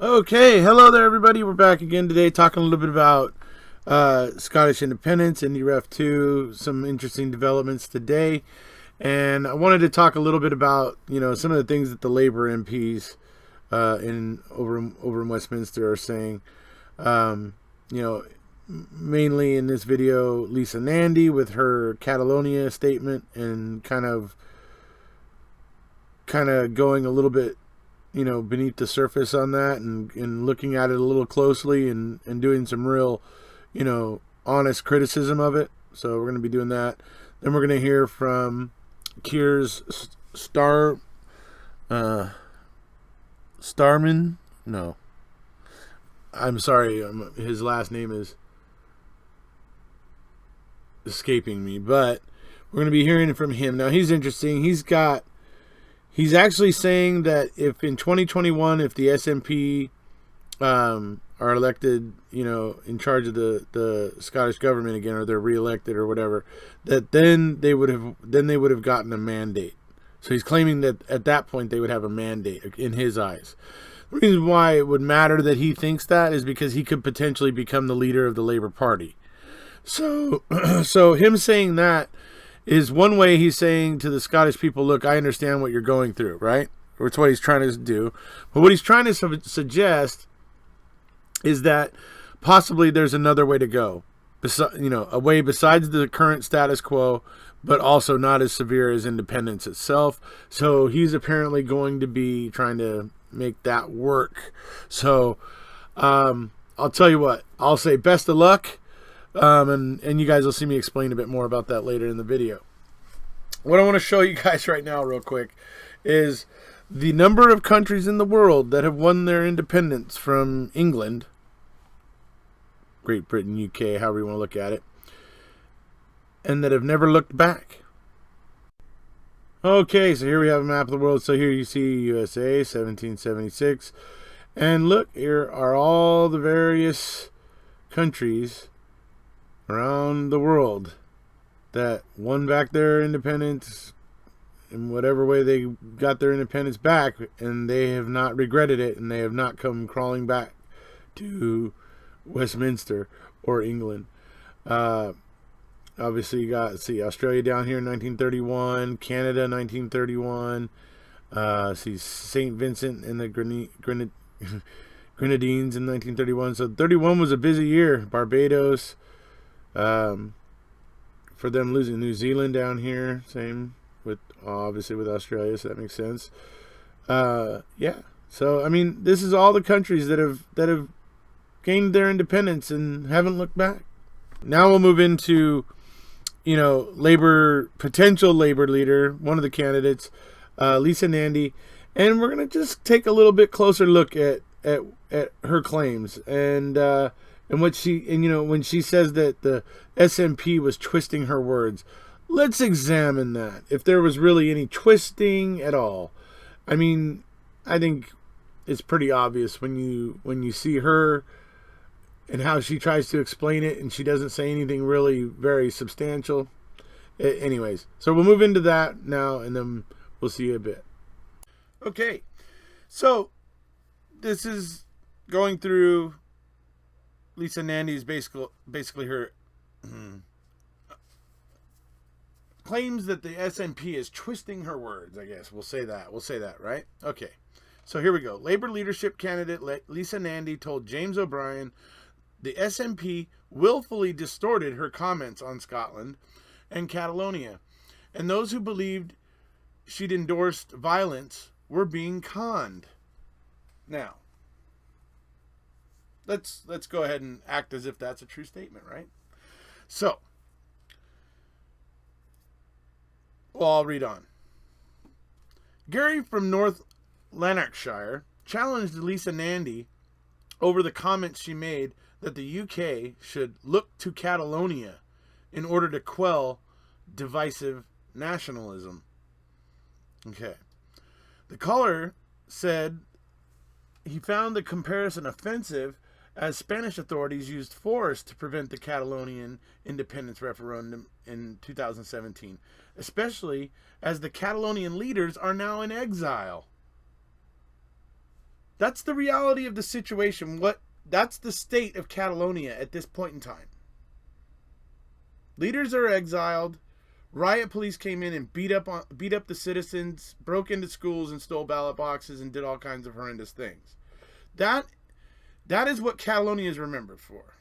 Okay, hello there, everybody. We're back again today talking a little bit about Scottish independence, IndyRef2, some interesting developments today. And I wanted to talk a little bit about, some of the things that the Labour MPs over in Westminster are saying. Um, you know, Mainly in this video, Lisa Nandy with her Catalonia statement and kind of going a little bit beneath the surface on that and looking at it a little closely and doing some real, honest criticism of it. So we're going to be doing that. Then we're going to hear from Keir's Starman. No, I'm sorry. His last name is escaping me, but we're going to be hearing from him. Now he's interesting. He's actually saying that if in 2021, if the SNP are elected, in charge of the Scottish government again, or they're reelected or whatever, that then they would have gotten a mandate. So he's claiming that at that point they would have a mandate in his eyes. The reason why it would matter that he thinks that is because he could potentially become the leader of the Labour Party. So, so him saying that is one way he's saying to the Scottish people, look, I understand what you're going through, right? Or it's what he's trying to do. But what he's trying to suggest is that possibly there's another way to go. A way besides the current status quo, but also not as severe as independence itself. So he's apparently going to be trying to make that work. So I'll tell you what, I'll say best of luck. And you guys will see me explain a bit more about that later in the video. What I want to show you guys right now real quick is the number of countries in the world that have won their independence from England, Great Britain, UK, however you want to look at it, and that have never looked back. Okay, so here we have a map of the world. So here you see USA, 1776. And look, here are all the various countries around the world that won back their independence in whatever way they got their independence back, and they have not regretted it, and they have not come crawling back to Westminster or England. Obviously, you got Australia down here in 1931, Canada 1931. See St. Vincent and the Grenadines in 1931. So 31 was a busy year. Barbados. For them losing New Zealand down here, same with obviously with Australia, so that makes sense. Yeah. So I mean, this is all the countries that have gained their independence and haven't looked back. Now we'll move into potential Labour leader, one of the candidates, Lisa Nandy, and we're gonna just take a little bit closer look at her claims and what when she says that the SNP was twisting her words. Let's examine that. If there was really any twisting at all. I mean, I think it's pretty obvious when you see her and how she tries to explain it, and she doesn't say anything really very substantial. Anyways, so we'll move into that now, and then we'll see a bit. Okay, so this is going through Lisa Nandy's basically her claims that the SNP is twisting her words, I guess. We'll say that, right? Okay. So here we go. Labour leadership candidate Lisa Nandy told James O'Brien the SNP willfully distorted her comments on Scotland and Catalonia, and those who believed she'd endorsed violence were being conned. Now, let's go ahead and act as if that's a true statement, right? So, well, I'll read on. Gary from North Lanarkshire challenged Lisa Nandy over the comments she made that the UK should look to Catalonia in order to quell divisive nationalism. Okay. The caller said he found the comparison offensive as Spanish authorities used force to prevent the Catalonian independence referendum in 2017, especially as the Catalonian leaders are now in exile. That's the reality of the situation. That's the state of Catalonia at this point in time. Leaders are exiled. Riot police came in and beat up the citizens, broke into schools and stole ballot boxes and did all kinds of horrendous things. That is what Catalonia is remembered for.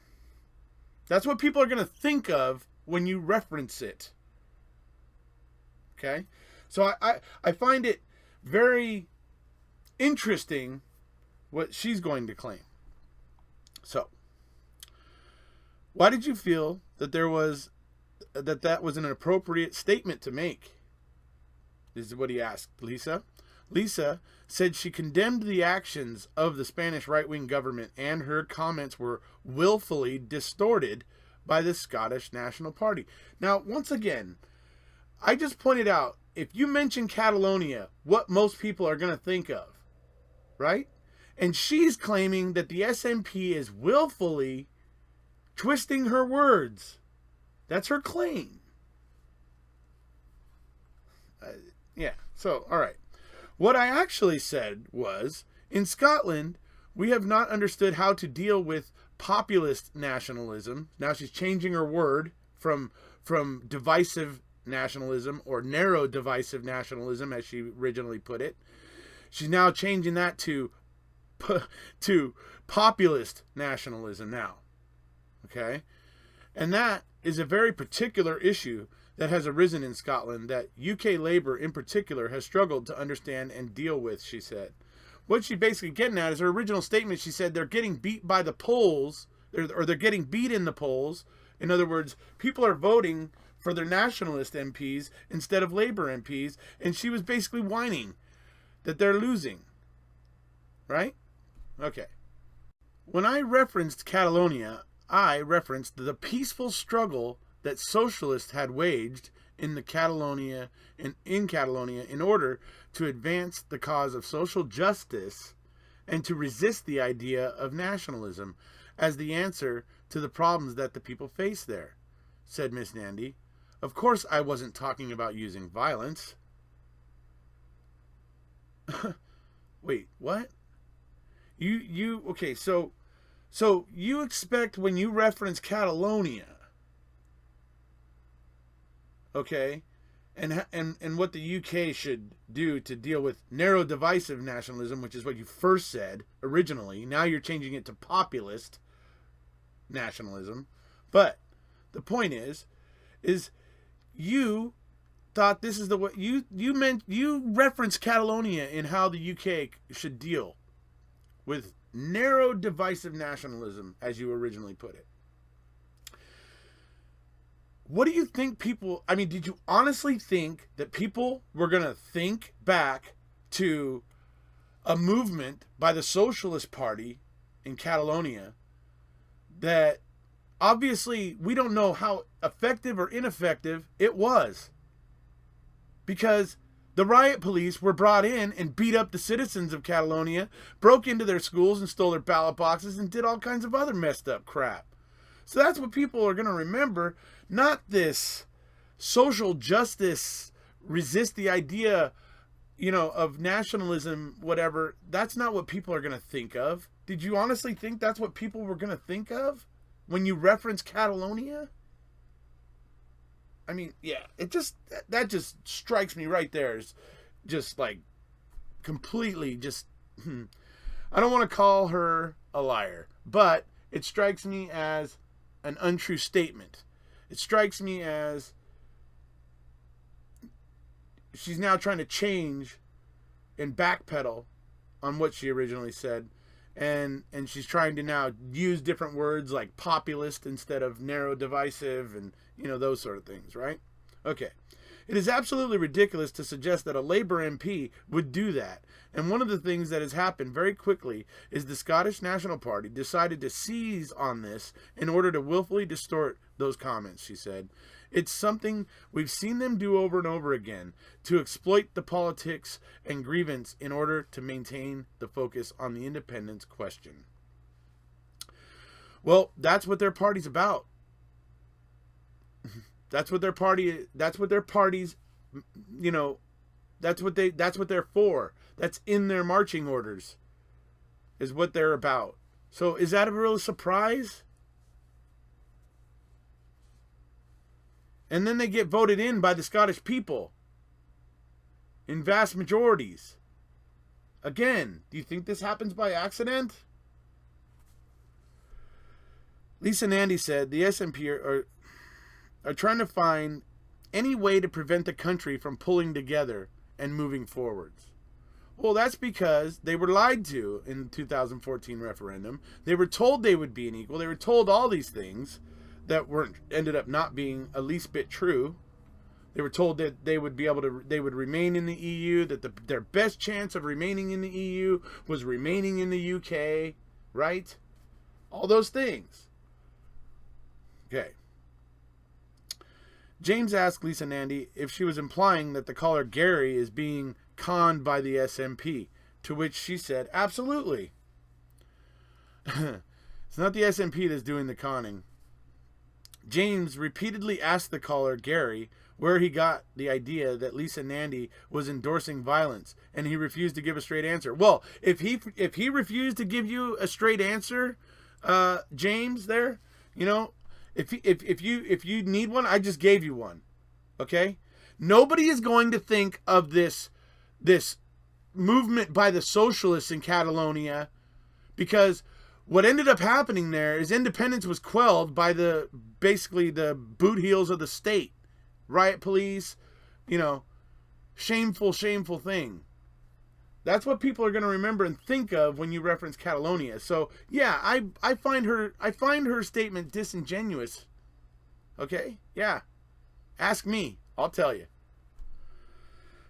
That's what people are going to think of when you reference it. Okay? So I find it very interesting what she's going to claim. So, why did you feel that that was an appropriate statement to make? This is what he asked Lisa. Lisa said she condemned the actions of the Spanish right-wing government, and her comments were willfully distorted by the Scottish National Party. Now, once again, I just pointed out, if you mention Catalonia, what most people are going to think of, right? And she's claiming that the SNP is willfully twisting her words. That's her claim. Yeah, so, all right. What I actually said was, in Scotland, we have not understood how to deal with populist nationalism. Now she's changing her word from divisive nationalism, or narrow divisive nationalism, as she originally put it. She's now changing that to populist nationalism now. Okay? And that is a very particular issue that has arisen in Scotland that UK Labour in particular has struggled to understand and deal with, she said. What she's basically getting at is her original statement. She said they're getting beat by the polls, or they're getting beat in the polls. In other words, people are voting for their nationalist MPs instead of Labour MPs, and she was basically whining that they're losing. Right? Okay. When I referenced Catalonia, I referenced the peaceful struggle that socialists had waged in Catalonia in order to advance the cause of social justice and to resist the idea of nationalism as the answer to the problems that the people face there, said Miss Nandy. Of course I wasn't talking about using violence. Wait, what? Okay, so you expect when you reference Catalonia, okay, and what the UK should do to deal with narrow divisive nationalism, which is what you first said originally. Now you're changing it to populist nationalism. But the point is you thought this is the way you referenced Catalonia in how the UK should deal with narrow divisive nationalism, as you originally put it. What do you think people... I mean, did you honestly think that people were going to think back to a movement by the Socialist Party in Catalonia that obviously we don't know how effective or ineffective it was? Because the riot police were brought in and beat up the citizens of Catalonia, broke into their schools and stole their ballot boxes and did all kinds of other messed up crap. So that's what people are going to remember, not this social justice, resist the idea, of nationalism, whatever. That's not what people are going to think of. Did you honestly think that's what people were going to think of when you reference Catalonia? I mean, yeah, that just strikes me right there as just like completely just, I don't want to call her a liar, but it strikes me as an untrue statement. It strikes me as she's now trying to change and backpedal on what she originally said. And she's trying to now use different words like populist instead of narrow divisive and, those sort of things, right? Okay. It is absolutely ridiculous to suggest that a Labour MP would do that. And one of the things that has happened very quickly is the Scottish National Party decided to seize on this in order to willfully distort those comments, she said. It's something we've seen them do over and over again to exploit the politics and grievance in order to maintain the focus on the independence question. Well, that's what their party's about. That's what their party's, that's what they're for. That's in their marching orders. is what they're about. So is that a real surprise? And then they get voted in by the Scottish people in vast majorities. Again, do you think this happens by accident? Lisa Nandy said the SNP are trying to find any way to prevent the country from pulling together and moving forwards. Well, that's because they were lied to in the 2014 referendum. They were told they would be an equal. They were told all these things that ended up not being a least bit true. They were told that they would remain in the EU, that their best chance of remaining in the EU was remaining in the UK, right? All those things. Okay. James asked Lisa Nandy if she was implying that the caller Gary is being conned by the SNP, to which she said, absolutely. It's not the SNP that's doing the conning. James repeatedly asked the caller Gary where he got the idea that Lisa Nandy was endorsing violence, and he refused to give a straight answer. Well, if he refused to give you a straight answer, James, there, you know, if you need one, I just gave you one. Okay? Nobody is going to think of this movement by the socialists in Catalonia, because what ended up happening there is independence was quelled by basically the boot heels of the state. Riot police, you know, shameful thing. That's what people are going to remember and think of when you reference Catalonia. So yeah, I find her statement disingenuous. Okay? Yeah. Ask me. I'll tell you.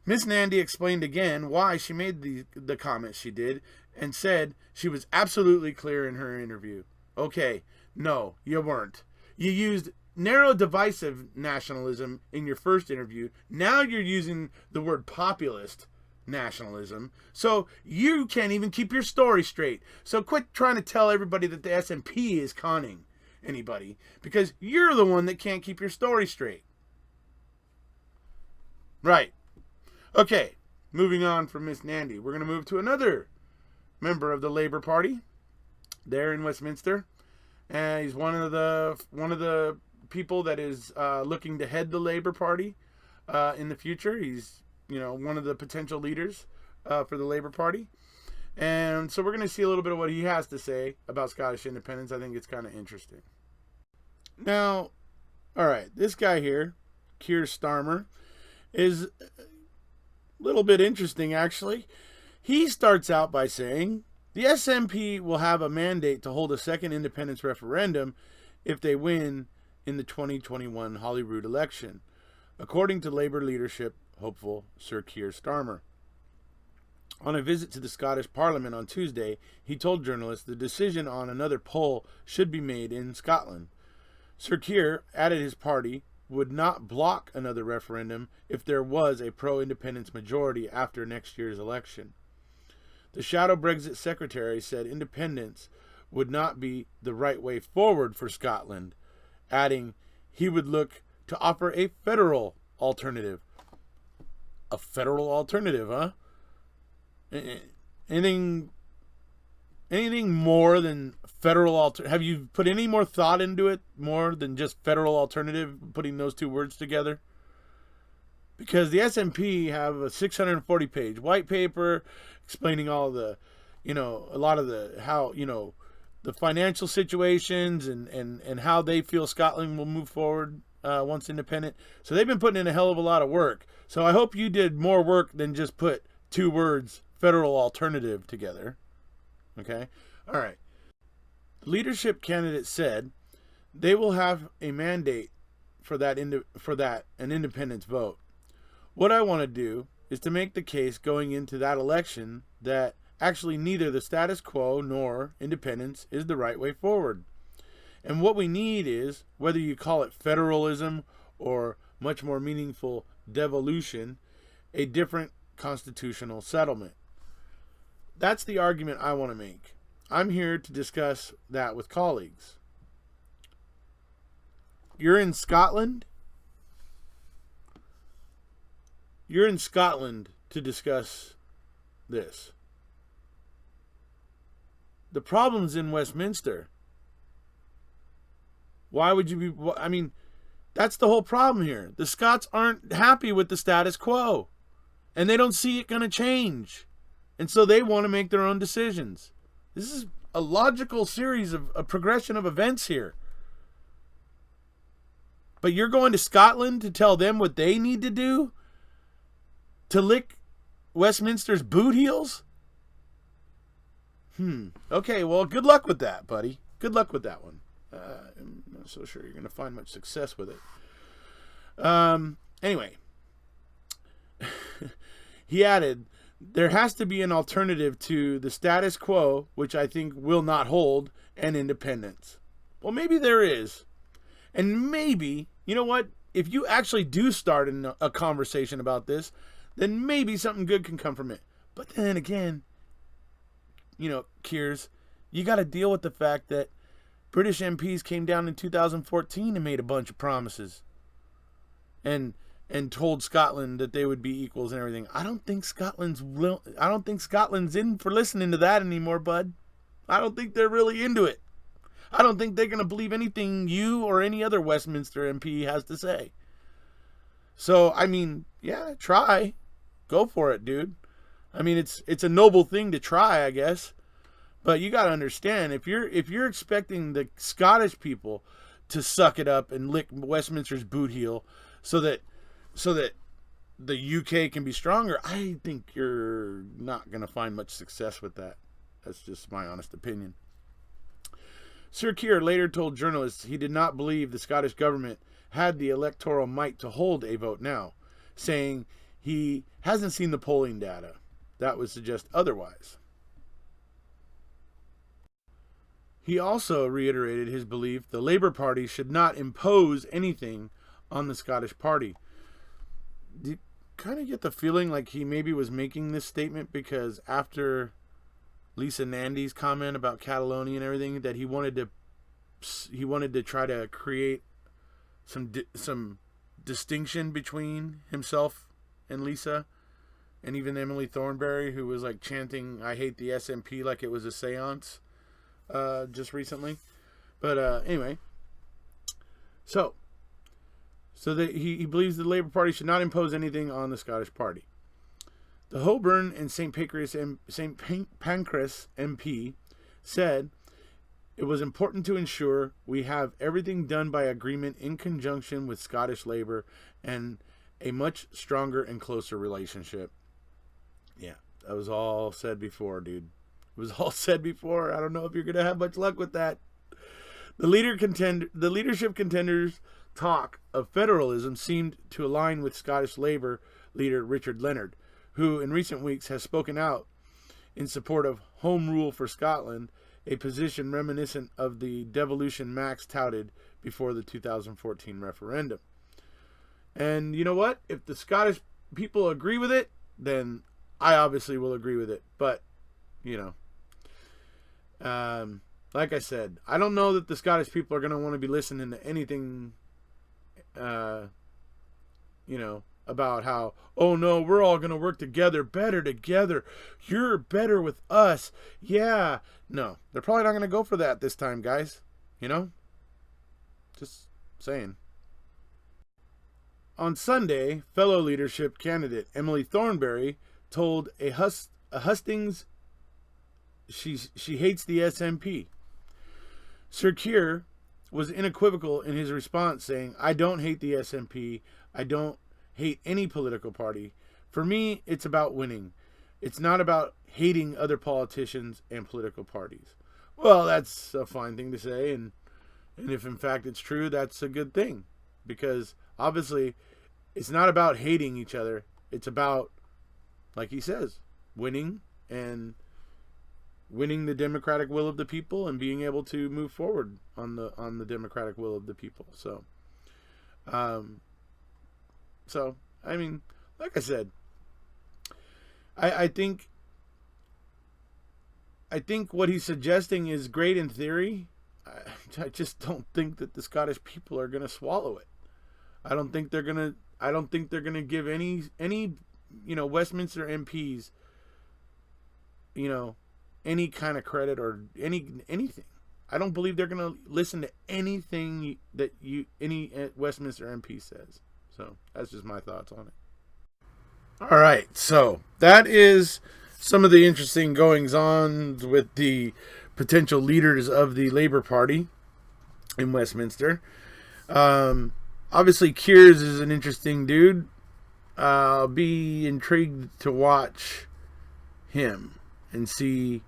Miss Nandy explained again why she made the comments she did, and said she was absolutely clear in her interview. Okay, no, you weren't. You used narrow divisive nationalism in your first interview. Now you're using the word populist nationalism. So you can't even keep your story straight. So quit trying to tell everybody that the SNP is conning anybody, because you're the one that can't keep your story straight. Right. Okay, moving on from Miss Nandy, we're going to move to another member of the Labour Party there in Westminster. And he's one of the people that is looking to head the Labour Party in the future. He's, you know, one of the potential leaders for the Labour Party. And so we're going to see a little bit of what he has to say about Scottish independence. I think it's kind of interesting. Now, all right, this guy here, Keir Starmer, is a little bit interesting, actually. He starts out by saying the SNP will have a mandate to hold a second independence referendum if they win in the 2021 Holyrood election, according to Labour leadership hopeful Sir Keir Starmer. On a visit to the Scottish Parliament on Tuesday, he told journalists the decision on another poll should be made in Scotland. Sir Keir added his party would not block another referendum if there was a pro-independence majority after next year's election. The shadow Brexit secretary said independence would not be the right way forward for Scotland, adding he would look to offer a federal alternative. A federal alternative, huh? Anything more than federal alternative? Have you put any more thought into it more than just federal alternative, putting those two words together? Because the SNP have a 640-page white paper explaining all the, you know, a lot of the, how, you know, the financial situations and how they feel Scotland will move forward once independent. So they've been putting in a hell of a lot of work. So I hope you did more work than just put two words, federal alternative, together. Okay? All right. The leadership candidate said they will have a mandate for an independence vote. What I want to do is to make the case going into that election that actually neither the status quo nor independence is the right way forward. And what we need is, whether you call it federalism or much more meaningful devolution, a different constitutional settlement. That's the argument I want to make. I'm here to discuss that with colleagues. You're in Scotland. You're in Scotland to discuss this. The problem's in Westminster. Why would you be... I mean, that's the whole problem here. The Scots aren't happy with the status quo. And they don't see it going to change. And so they want to make their own decisions. This is a logical series of a progression of events here. But you're going to Scotland to tell them what they need to do? To lick Westminster's boot heels? Okay, well, good luck with that, buddy. Good luck with that one. I'm not so sure you're going to find much success with it. Anyway. He added, there has to be an alternative to the status quo, which I think will not hold, and independence. Well, maybe there is. And maybe, you know what? If you actually do start a conversation about this, then maybe something good can come from it. But then again, you know, Kears, you got to deal with the fact that British MPs came down in 2014 and made a bunch of promises. And told Scotland that they would be equals and everything. I don't think Scotland's in for listening to that anymore, bud. I don't think they're really into it. I don't think they're going to believe anything you or any other Westminster MP has to say. So, I mean, yeah, try. Go for it, dude. I mean, it's a noble thing to try, I guess. But you got to understand, if you're expecting the Scottish people to suck it up and lick Westminster's boot heel so that the UK can be stronger, I think you're not going to find much success with that. That's just my honest opinion. Sir Keir later told journalists he did not believe the Scottish government had the electoral might to hold a vote now, saying he hasn't seen the polling data. That would suggest otherwise. He also reiterated his belief the Labour Party should not impose anything on the Scottish Party. Do you kind of get the feeling like he maybe was making this statement because after Lisa Nandy's comment about Catalonia and everything, that he wanted to try to create some distinction between himself and Lisa, and even Emily Thornberry, who was like chanting "I hate the SNP" like it was a seance just recently. But anyway, so that he believes the Labour Party should not impose anything on the Scottish Party. The Holborn and St. Pancras MP said it was important to ensure we have everything done by agreement in conjunction with Scottish Labour and a much stronger and closer relationship. Yeah, that was all said before, dude. It was all said before. I don't know if you're going to have much luck with that. The leadership contenders' talk of federalism seemed to align with Scottish Labour leader Richard Leonard, who in recent weeks has spoken out in support of home rule for Scotland, a position reminiscent of the devolution Max touted before the 2014 referendum. And you know what? If the Scottish people agree with it, then I obviously will agree with it. But, you know, like I said, I don't know that the Scottish people are going to want to be listening to anything, you know, about how, oh no, we're all going to work together, better together. You're better with us. Yeah. No, they're probably not going to go for that this time, guys. You know? Just saying. On Sunday, fellow leadership candidate Emily Thornberry told a hustings she hates the SNP. Sir Keir was unequivocal in his response, saying, I don't hate the SNP. I don't hate any political party. For me, it's about winning. It's not about hating other politicians and political parties. Well, that's a fine thing to say, and if in fact it's true, that's a good thing. Because obviously, it's not about hating each other. It's about, like he says, winning and winning the democratic will of the people and being able to move forward on the democratic will of the people. So, I mean, like I said, I think what he's suggesting is great in theory. I just don't think that the Scottish people are going to swallow it. I don't think they're going to give any Westminster MPs, any kind of credit or anything. I don't believe they're going to listen to anything that any Westminster MP says. So that's just my thoughts on it. All right, so that is some of the interesting goings on with the potential leaders of the Labour Party in Westminster. Obviously, Keir is an interesting dude. I'll be intrigued to watch him and see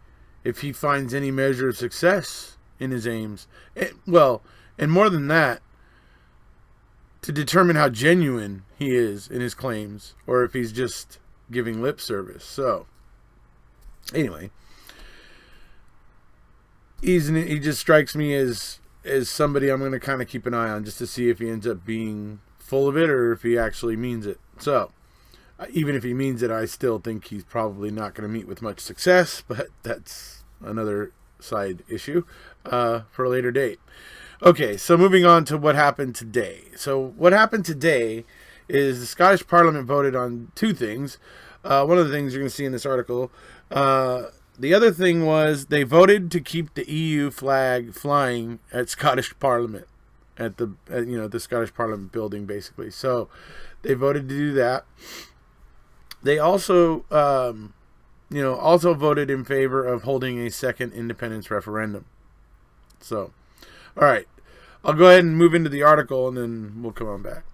if he finds any measure of success in his aims. And more than that, to determine how genuine he is in his claims, or if he's just giving lip service. So, anyway, he just strikes me as somebody I'm going to kind of keep an eye on, just to see if he ends up being full of it or if he actually means it. So, even if he means it, I still think he's probably not going to meet with much success, but that's another side issue for a later date. Okay, so moving on to what happened today. So what happened today is the Scottish Parliament voted on two things. One of the things you're going to see in this article. The other thing was they voted to keep the EU flag flying at Scottish Parliament, at the Scottish Parliament building, basically. So they voted to do that. They also also voted in favor of holding a second independence referendum. So, all right, I'll go ahead and move into the article, and then we'll come on back.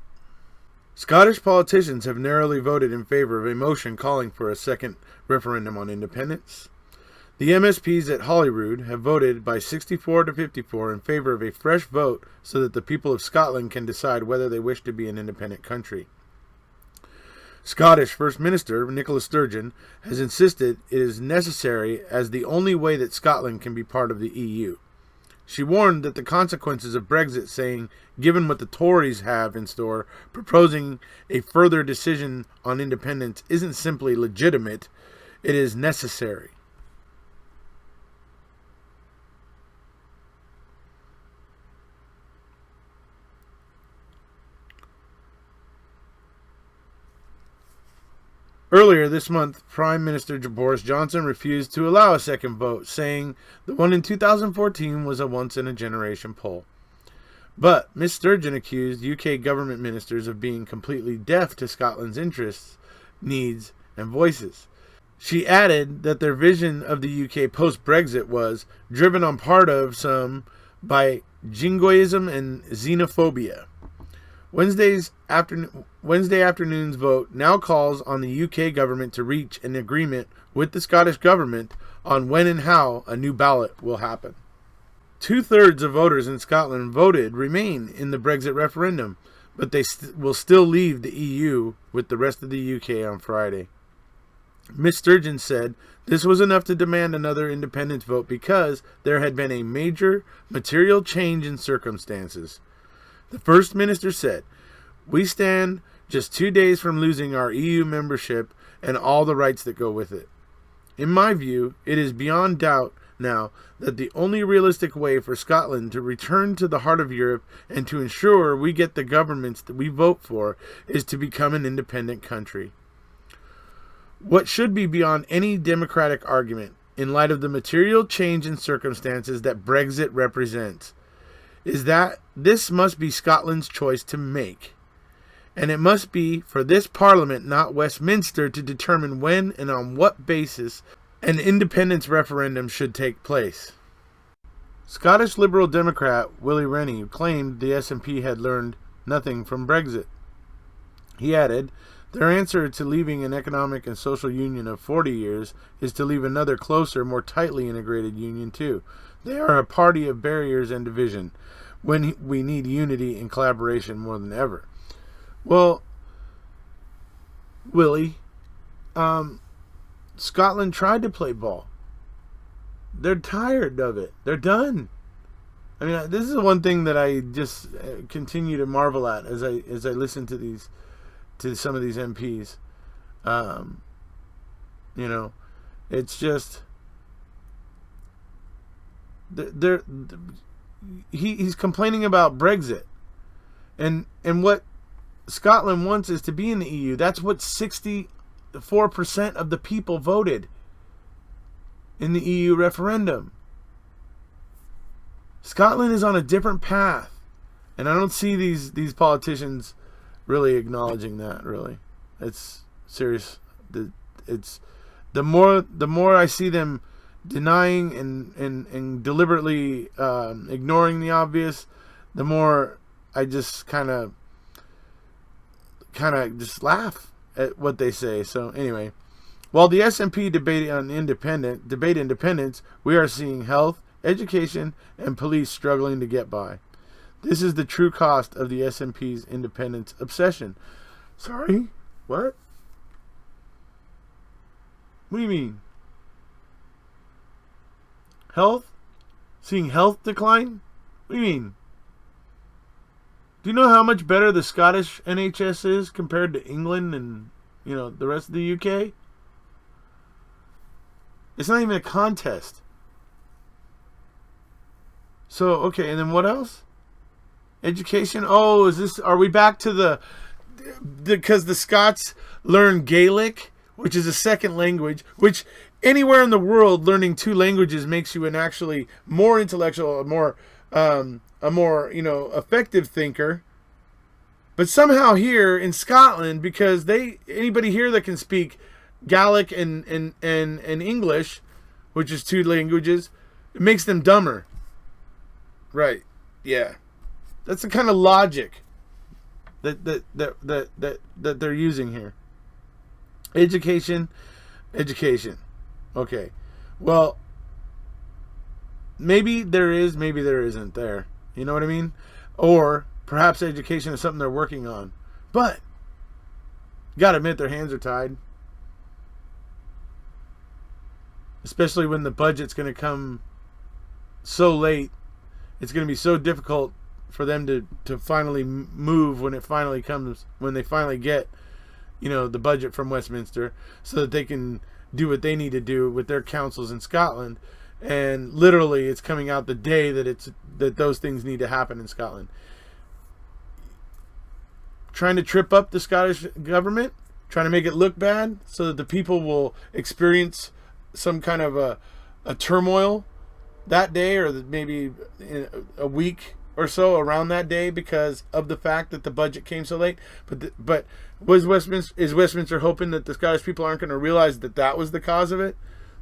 Scottish politicians have narrowly voted in favor of a motion calling for a second referendum on independence. The MSPs at Holyrood have voted by 64 to 54 in favor of a fresh vote so that the people of Scotland can decide whether they wish to be an independent country. Scottish First Minister Nicola Sturgeon has insisted it is necessary as the only way that Scotland can be part of the EU. She warned that the consequences of Brexit, saying, given what the Tories have in store, proposing a further decision on independence isn't simply legitimate, it is necessary. Earlier this month, Prime Minister Boris Johnson refused to allow a second vote, saying the one in 2014 was a once-in-a-generation poll. But Ms. Sturgeon accused UK government ministers of being completely deaf to Scotland's interests, needs, and voices. She added that their vision of the UK post-Brexit was driven on part of some by jingoism and xenophobia. Wednesday afternoon's vote now calls on the UK government to reach an agreement with the Scottish government on when and how a new ballot will happen. 2/3 of voters in Scotland voted Remain in the Brexit referendum, but they will still leave the EU with the rest of the UK on Friday. Ms. Sturgeon said this was enough to demand another independence vote because there had been a major material change in circumstances. The First Minister said, "We stand just 2 days from losing our EU membership and all the rights that go with it. In my view, it is beyond doubt now that the only realistic way for Scotland to return to the heart of Europe and to ensure we get the governments that we vote for is to become an independent country. What should be beyond any democratic argument, in light of the material change in circumstances that Brexit represents, is that this must be Scotland's choice to make. And it must be for this Parliament, not Westminster, to determine when and on what basis an independence referendum should take place." Scottish Liberal Democrat Willie Rennie claimed the SNP had learned nothing from Brexit. He added, "Their answer to leaving an economic and social union of 40 years is to leave another closer, more tightly integrated union too. They are a party of barriers and division, when we need unity and collaboration more than ever." Well, Willie, Scotland tried to play ball. They're tired of it. They're done. I mean, this is the one thing that I just continue to marvel at as I listen to some of these MPs. It's just he's complaining about Brexit, and what Scotland wants is to be in the EU. That's what 64% of the people voted. in the EU referendum. Scotland is on a different path. And I don't see these politicians really acknowledging that, really. It's serious. It's the more I see them denying and deliberately ignoring the obvious, the more I just kind of just laugh at what they say. So anyway, while the SNP debate independence, we are seeing health, education, and police struggling to get by. This is the true cost of the SNP's independence obsession. Sorry? What? What do you mean? Health? Seeing health decline? What do you mean? Do you know how much better the Scottish NHS is compared to England and, the rest of the UK? It's not even a contest. So, okay, and then what else? Education? Oh, are we back to because the Scots learn Gaelic, which is a second language, which anywhere in the world learning two languages makes you an actually more intellectual, a more effective thinker. But somehow here in Scotland, because anybody here that can speak Gaelic and English, which is two languages, it makes them dumber. Right. Yeah. That's the kind of logic that they're using here. Education. Okay. Well, maybe there is, maybe there isn't there. You know what I mean? Or perhaps education is something they're working on. But you got to admit their hands are tied. Especially when the budget's going to come so late. It's going to be so difficult for them to finally move when it finally comes, when they finally get, the budget from Westminster, so that they can do what they need to do with their councils in Scotland. And literally it's coming out the day that those things need to happen in Scotland. Trying to trip up the Scottish government, trying to make it look bad so that the people will experience some kind of a turmoil that day, or maybe a week or so around that day, because of the fact that the budget came so late. But is Westminster hoping that the Scottish people aren't going to realize that was the cause of it?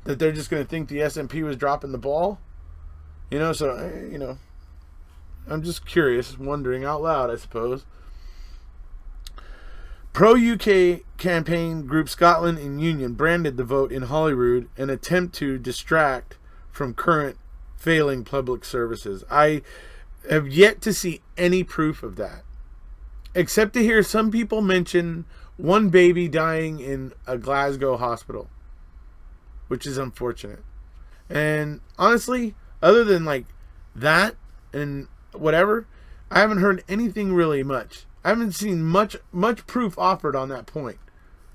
That they're just going to think the SNP was dropping the ball? So I'm just curious, wondering out loud, I suppose. Pro-UK campaign group Scotland in Union branded the vote in Holyrood an attempt to distract from current failing public services. I have yet to see any proof of that, except to hear some people mention one baby dying in a Glasgow hospital, which is unfortunate. And honestly, other than like that and whatever, I haven't heard anything really much. I haven't seen much proof offered on that point.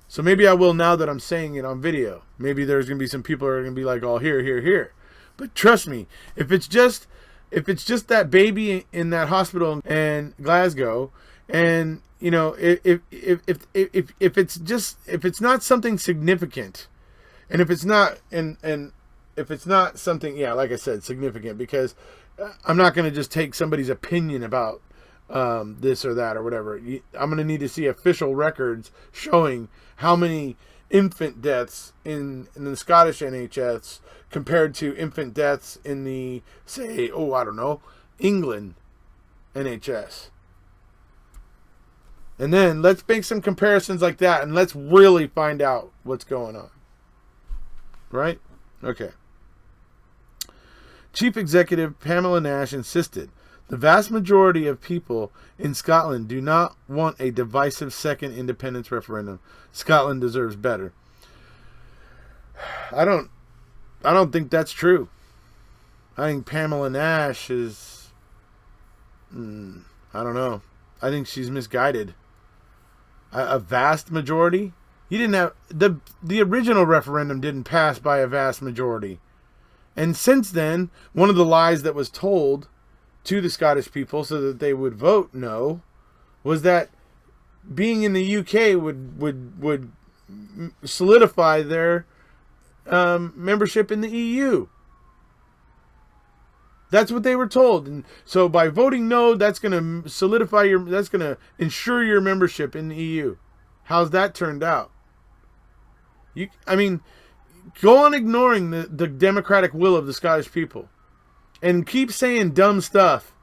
So maybe I will now that I'm saying it on video. Maybe there's going to be some people who are going to be like, oh, here. But trust me, if it's just that baby in that hospital in Glasgow, and if it's not something significant, and if it's not something, like I said, significant, because I'm not going to just take somebody's opinion about this or that or whatever. I'm going to need to see official records showing how many infant deaths in the Scottish NHS compared to infant deaths in the, say, England NHS. And then let's make some comparisons like that, and let's really find out what's going on. Right? Okay. Chief Executive Pamela Nash insisted the vast majority of people in Scotland do not want a divisive second independence referendum. Scotland deserves better. I don't think that's true. I think Pamela Nash is, I don't know. I think she's misguided. A vast majority? You didn't have, the original referendum didn't pass by a vast majority. And since then, one of the lies that was told to the Scottish people so that they would vote no was that being in the UK would solidify their membership in the EU. That's what they were told. And so by voting no, that's going to solidify that's going to ensure your membership in the EU. How's that turned out? I mean, go on ignoring the democratic will of the Scottish people. And keep saying dumb stuff.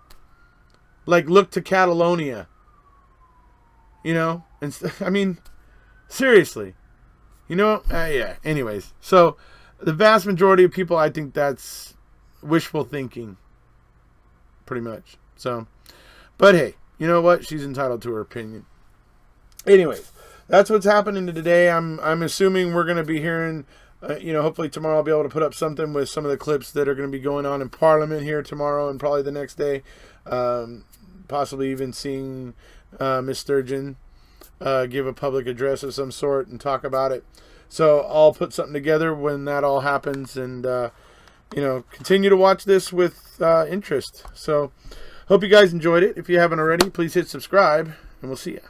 Like, look to Catalonia. You know? And I mean, seriously. You know? Yeah. Anyways. So, the vast majority of people, I think that's wishful thinking, pretty much. So, but hey, you know what? She's entitled to her opinion. Anyways, that's what's happening today. I'm assuming we're going to be hearing, hopefully tomorrow I'll be able to put up something with some of the clips that are going to be going on in Parliament here tomorrow and probably the next day. Possibly even seeing Miss Sturgeon give a public address of some sort and talk about it. So I'll put something together when that all happens and continue to watch this with interest. So, hope you guys enjoyed it. If you haven't already, please hit subscribe, and we'll see you.